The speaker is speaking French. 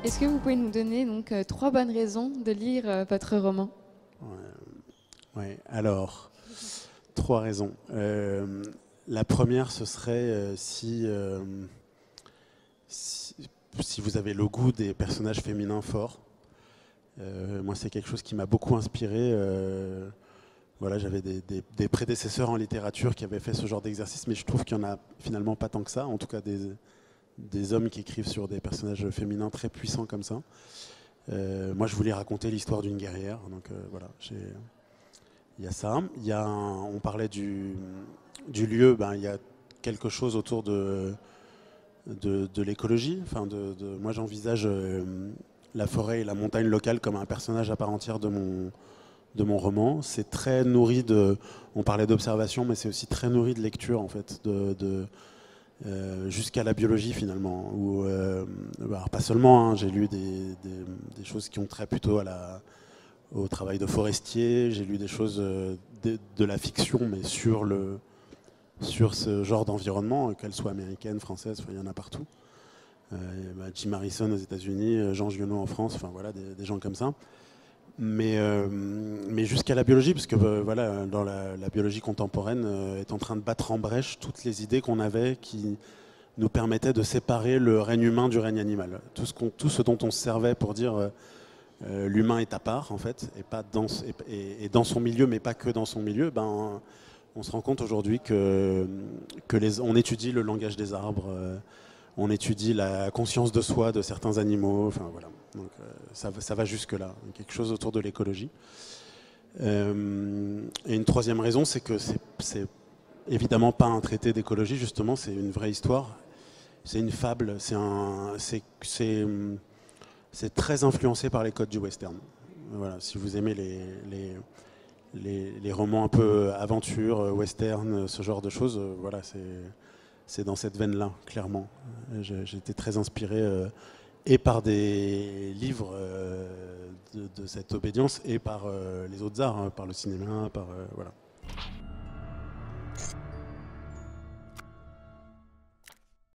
Est-ce que vous pouvez nous donner donc 3 bonnes raisons de lire votre roman? Ouais, alors, 3 raisons. La première, ce serait si, si vous avez le goût des personnages féminins forts. Moi, c'est quelque chose qui m'a beaucoup inspiré. Voilà, j'avais des prédécesseurs en littérature qui avaient fait ce genre d'exercice, mais je trouve qu'il n'y en a finalement pas tant que ça. En tout cas, des hommes qui écrivent sur des personnages féminins très puissants comme ça. Moi, je voulais raconter l'histoire d'une guerrière. Donc voilà, il y a ça. On parlait du lieu. Ben, il y a quelque chose autour de l'écologie. Enfin, moi, j'envisage la forêt et la montagne locale comme un personnage à part entière de mon roman. C'est très nourri on parlait d'observation, mais c'est aussi très nourri de lecture en fait, jusqu'à la biologie finalement. Alors, pas seulement, hein, j'ai lu des choses qui ont trait plutôt au travail de forestier. J'ai lu des choses de la fiction, mais sur ce genre d'environnement, qu'elle soit américaine, française, il y en a partout. Jim Harrison aux États-Unis, Jean Giono en France, enfin voilà, des gens comme ça. Mais jusqu'à la biologie, parce que voilà, dans la biologie contemporaine est en train de battre en brèche toutes les idées qu'on avait qui nous permettaient de séparer le règne humain du règne animal. Tout ce dont on se servait pour dire l'humain est à part, en fait, et dans son milieu, mais pas que dans son milieu, ben, on se rend compte aujourd'hui on étudie le langage des arbres, on étudie la conscience de soi de certains animaux, enfin voilà. Donc ça va jusque-là, quelque chose autour de l'écologie. Et une troisième raison, c'est que c'est évidemment pas un traité d'écologie, justement, c'est une vraie histoire, c'est une fable, c'est très influencé par les codes du western. Voilà, si vous aimez les romans un peu aventure, western, ce genre de choses, voilà, c'est dans cette veine-là, clairement. J'ai été très inspiré et par des livres de cette obédience et par les autres arts, hein, par le cinéma, voilà.